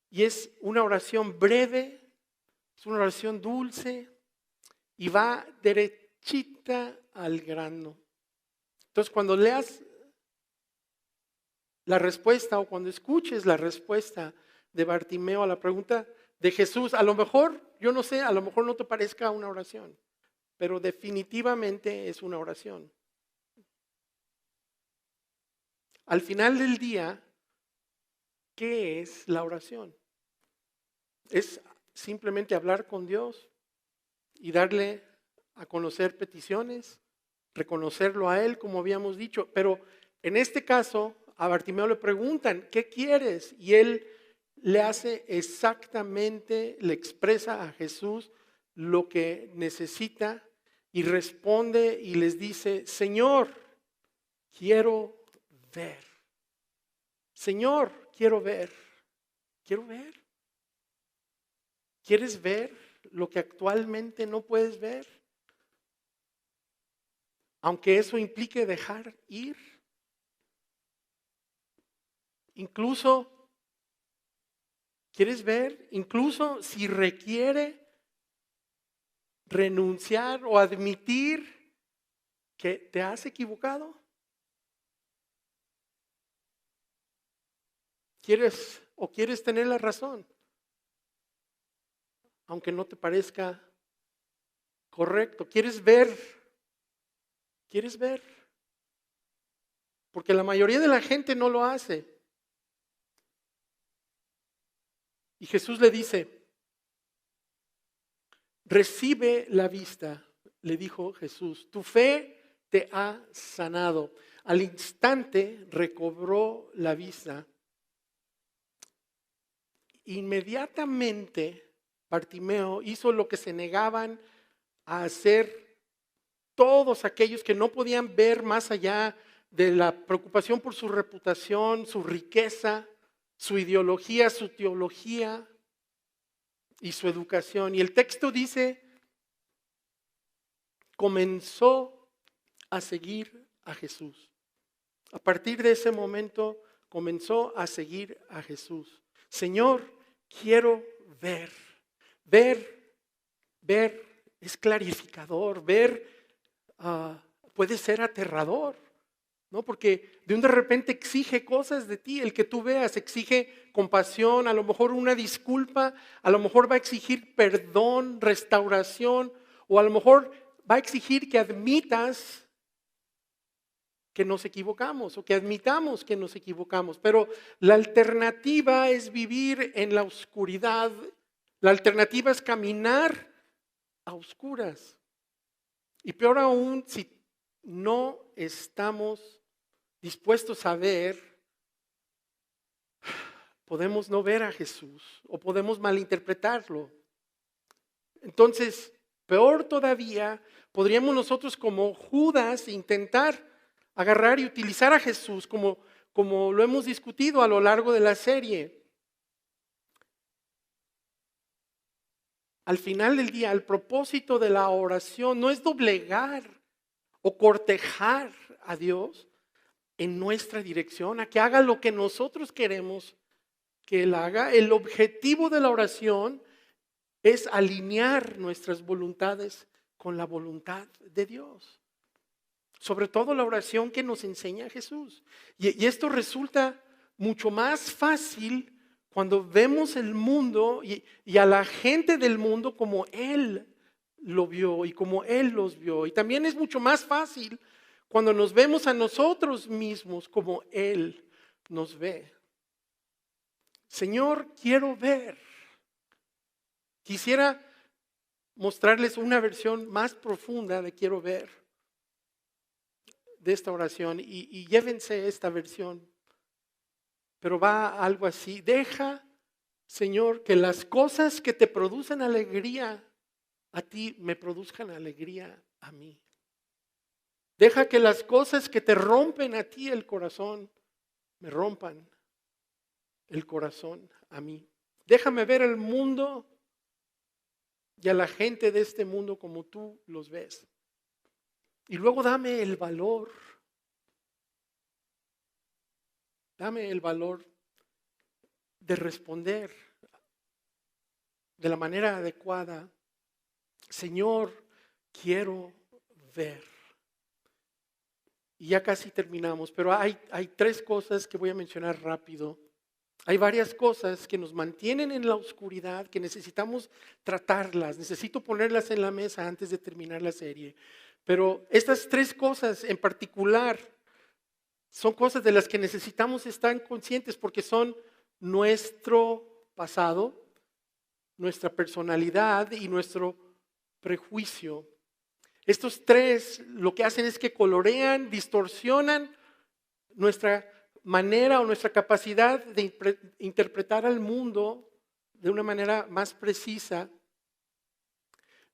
Y es una oración breve, es una oración dulce y va derechita al grano. Entonces, cuando leas la respuesta o cuando escuches la respuesta de Bartimeo a la pregunta de Jesús, a lo mejor, yo no sé, a lo mejor no te parezca una oración, pero definitivamente es una oración. Al final del día, ¿qué es la oración? Es simplemente hablar con Dios y darle a conocer peticiones, reconocerlo a Él, como habíamos dicho. Pero en este caso, a Bartimeo le preguntan, ¿qué quieres? Y él le hace exactamente, le expresa a Jesús lo que necesita y responde y les dice, Señor, quiero ver. Señor, quiero ver. Quiero ver. ¿Quieres ver lo que actualmente no puedes ver? Aunque eso implique dejar ir. Incluso, ¿quieres ver? Incluso si requiere renunciar o admitir que te has equivocado. ¿Quieres tener la razón? Aunque no te parezca correcto. ¿Quieres ver? ¿Quieres ver? Porque la mayoría de la gente no lo hace. Y Jesús le dice, recibe la vista, le dijo Jesús, tu fe te ha sanado. Al instante recobró la vista. Inmediatamente Bartimeo hizo lo que se negaban a hacer todos aquellos que no podían ver más allá de la preocupación por su reputación, su riqueza, su ideología, su teología y su educación. Y el texto dice, comenzó a seguir a Jesús. A partir de ese momento comenzó a seguir a Jesús. Señor, quiero ver. Ver es clarificador, ver puede ser aterrador, ¿no? Porque de repente exige cosas de ti, el que tú veas, exige compasión, a lo mejor una disculpa, a lo mejor va a exigir perdón, restauración, o a lo mejor va a exigir que admitas que nos equivocamos o que admitamos que nos equivocamos, pero la alternativa es vivir en la oscuridad, la alternativa es caminar a oscuras. Y peor aún, si no estamos dispuestos a ver, podemos no ver a Jesús o podemos malinterpretarlo. Entonces, Peor todavía, podríamos nosotros como Judas intentar agarrar y utilizar a Jesús como lo hemos discutido a lo largo de la serie. Al final del día, el propósito de la oración no es doblegar o cortejar a Dios en nuestra dirección, a que haga lo que nosotros queremos que Él haga. El objetivo de la oración es alinear nuestras voluntades con la voluntad de Dios. Sobre todo la oración que nos enseña Jesús. Y esto resulta mucho más fácil cuando vemos el mundo y a la gente del mundo como Él lo vio y como Él los vio. Y también es mucho más fácil cuando nos vemos a nosotros mismos como Él nos ve. Señor, quiero ver. Quisiera mostrarles una versión más profunda de quiero ver de esta oración y llévense esta versión. Pero va algo así: deja, Señor, que las cosas que te producen alegría a ti me produzcan alegría a mí. Deja que las cosas que te rompen a ti el corazón me rompan el corazón a mí. Déjame ver el mundo y a la gente de este mundo como tú los ves. Y luego dame el valor de responder de la manera adecuada. Señor, quiero ver. Y ya casi terminamos, pero hay tres cosas que voy a mencionar rápido. Hay varias cosas que nos mantienen en la oscuridad, que necesitamos tratarlas. Necesito ponerlas en la mesa antes de terminar la serie. Pero estas tres cosas en particular son cosas de las que necesitamos estar conscientes porque son nuestro pasado, nuestra personalidad y nuestro prejuicio. Estos tres lo que hacen es que colorean, distorsionan nuestra manera o nuestra capacidad de interpretar al mundo de una manera más precisa.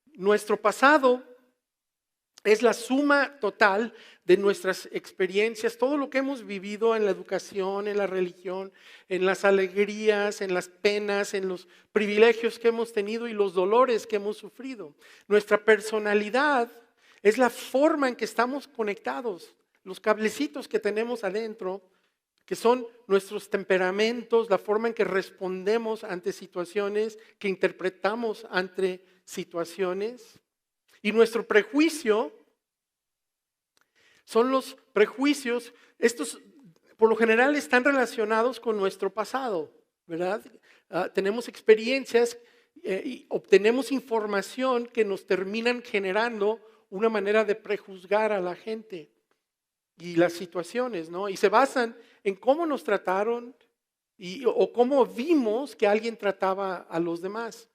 Nuestro pasado es la suma total de nuestras experiencias, todo lo que hemos vivido en la educación, en la religión, en las alegrías, en las penas, en los privilegios que hemos tenido y los dolores que hemos sufrido. Nuestra personalidad es la forma en que estamos conectados, los cablecitos que tenemos adentro, que son nuestros temperamentos, la forma en que respondemos ante situaciones, que interpretamos ante situaciones. Y nuestro prejuicio son los prejuicios, estos por lo general están relacionados con nuestro pasado, ¿verdad? Tenemos experiencias y obtenemos información que nos terminan generando una manera de prejuzgar a la gente y las situaciones, ¿no? Y se basan en cómo nos trataron o cómo vimos que alguien trataba a los demás.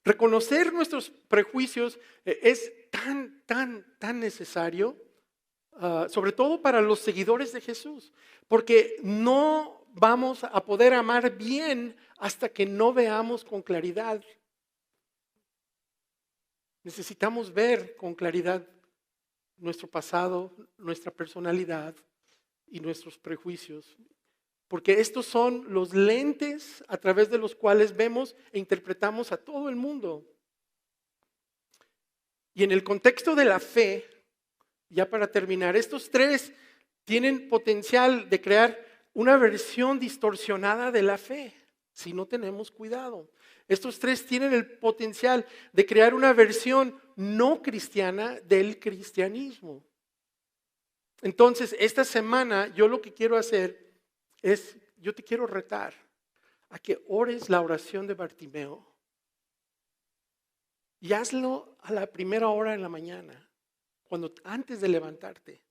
Reconocer nuestros prejuicios es tan necesario, sobre todo para los seguidores de Jesús, porque no vamos a poder amar bien hasta que no veamos con claridad. Necesitamos ver con claridad nuestro pasado, nuestra personalidad y nuestros prejuicios. Porque estos son los lentes a través de los cuales vemos e interpretamos a todo el mundo. Y en el contexto de la fe, ya para terminar, estos tres tienen potencial de crear una versión distorsionada de la fe, si no tenemos cuidado. Estos tres tienen el potencial de crear una versión no cristiana del cristianismo. Entonces, esta semana yo lo que quiero hacer yo te quiero retar a que ores la oración de Bartimeo y hazlo a la primera hora en la mañana, antes de levantarte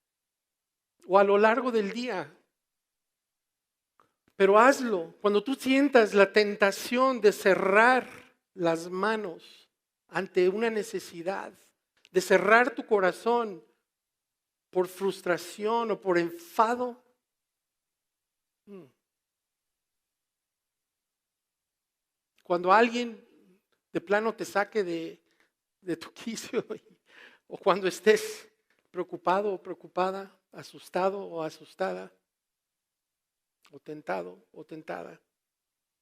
o a lo largo del día. Pero hazlo cuando tú sientas la tentación de cerrar las manos ante una necesidad, de cerrar tu corazón por frustración o por enfado. Cuando alguien de plano te saque de tu quicio o cuando estés preocupado o preocupada, asustado o asustada, o tentado o tentada.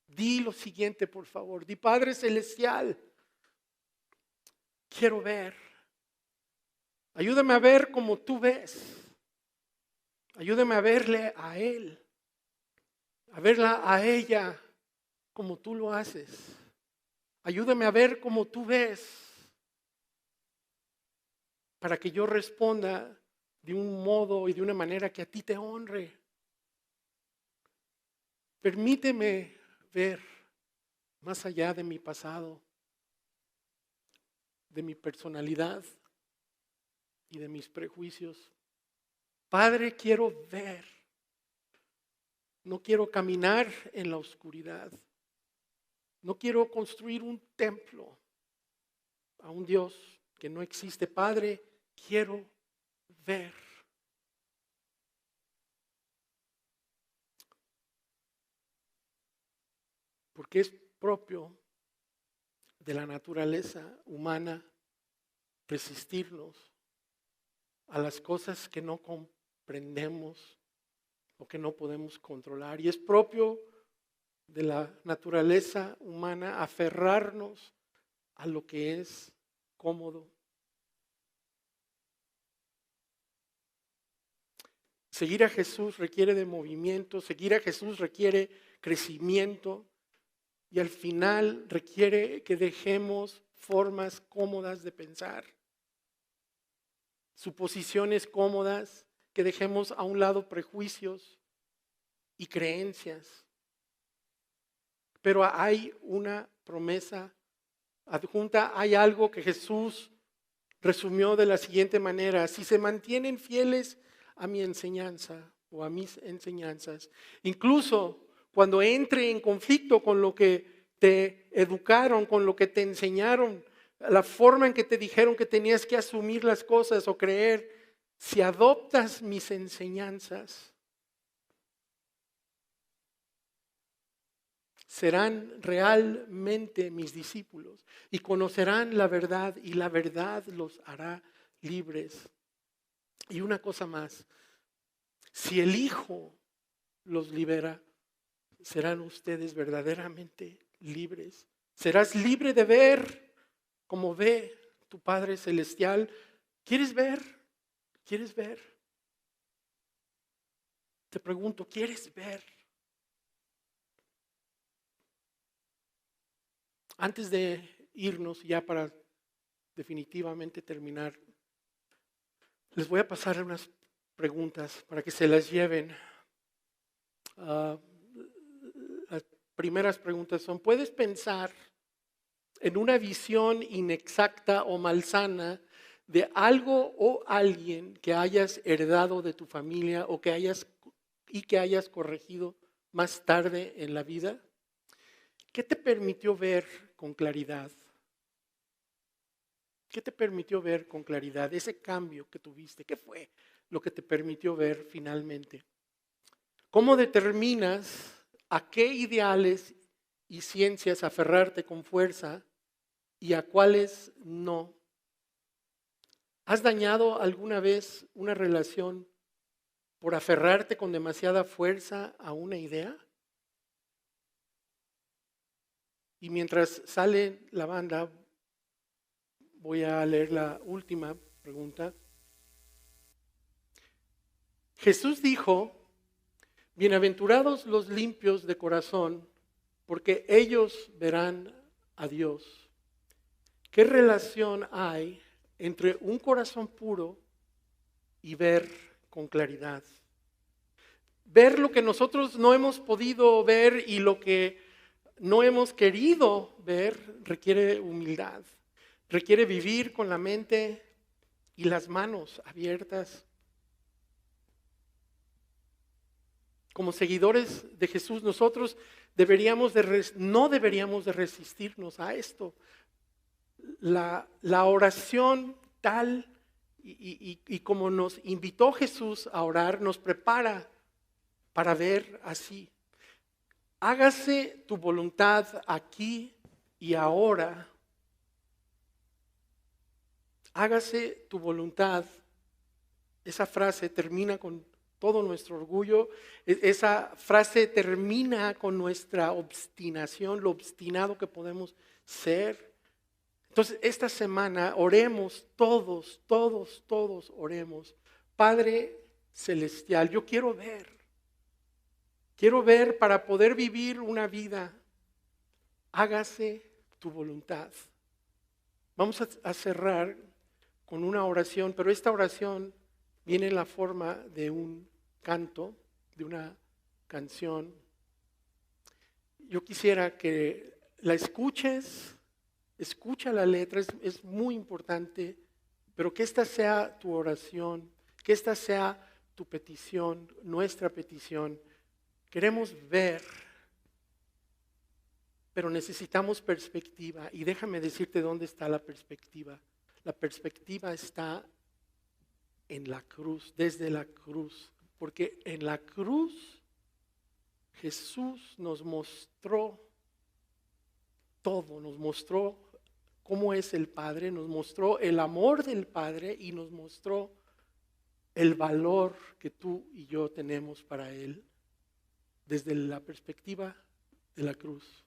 Di lo siguiente, por favor. Di: Padre Celestial, quiero ver. Ayúdame a ver como tú ves. Ayúdame a verle a Él, a verla a ella como tú lo haces. Ayúdame a ver como tú ves, para que yo responda de un modo y de una manera que a ti te honre. Permíteme ver más allá de mi pasado, de mi personalidad y de mis prejuicios. Padre, quiero ver. No quiero caminar en la oscuridad. No quiero construir un templo a un Dios que no existe. Padre, quiero ver. Porque es propio de la naturaleza humana resistirnos a las cosas que no comprendemos o que no podemos controlar. Y es propio de la naturaleza humana aferrarnos a lo que es cómodo. Seguir a Jesús requiere de movimiento, seguir a Jesús requiere crecimiento y al final requiere que dejemos formas cómodas de pensar, suposiciones cómodas, que dejemos a un lado prejuicios y creencias. Pero hay una promesa adjunta, hay algo que Jesús resumió de la siguiente manera: si se mantienen fieles a mi enseñanza o a mis enseñanzas, incluso cuando entre en conflicto con lo que te educaron, con lo que te enseñaron, la forma en que te dijeron que tenías que asumir las cosas o creer, si adoptas mis enseñanzas, serán realmente mis discípulos y conocerán la verdad y la verdad los hará libres. Y una cosa más, si el Hijo los libera, serán ustedes verdaderamente libres. Serás libre de ver como ve tu Padre Celestial. ¿Quieres ver? ¿Quieres ver? Te pregunto, ¿quieres ver? Antes de irnos, ya para definitivamente terminar, les voy a pasar unas preguntas para que se las lleven. Las primeras preguntas son: ¿puedes pensar en una visión inexacta o malsana de algo o alguien que hayas heredado de tu familia o que hayas corregido más tarde en la vida? ¿Qué te permitió ver con claridad? ¿Qué te permitió ver con claridad ese cambio que tuviste? ¿Qué fue lo que te permitió ver finalmente? ¿Cómo determinas a qué ideales y ciencias aferrarte con fuerza y a cuáles no? ¿Has dañado alguna vez una relación por aferrarte con demasiada fuerza a una idea? Y mientras sale la banda, voy a leer la última pregunta. Jesús dijo: bienaventurados los limpios de corazón, porque ellos verán a Dios. ¿Qué relación hay entre un corazón puro y ver con claridad? Ver lo que nosotros no hemos podido ver y lo que no hemos querido ver requiere humildad. Requiere vivir con la mente y las manos abiertas. Como seguidores de Jesús, nosotros no deberíamos de resistirnos a esto. La oración tal y como nos invitó Jesús a orar, nos prepara para ver así. Hágase tu voluntad aquí y ahora, hágase tu voluntad. Esa frase termina con todo nuestro orgullo. Esa frase termina con nuestra obstinación, lo obstinado que podemos ser. Entonces, esta semana oremos todos, oremos. Padre Celestial, yo quiero ver para poder vivir una vida. Hágase tu voluntad. Vamos a cerrar con una oración, pero esta oración viene en la forma de un canto, de una canción. Yo quisiera que la escuches, escucha la letra, es muy importante, pero que esta sea tu oración, que esta sea tu petición, nuestra petición. Queremos ver, pero necesitamos perspectiva. Y déjame decirte dónde está la perspectiva. La perspectiva está en la cruz, desde la cruz. Porque en la cruz Jesús nos mostró todo, nos mostró cómo es el Padre, nos mostró el amor del Padre y nos mostró el valor que tú y yo tenemos para Él desde la perspectiva de la cruz.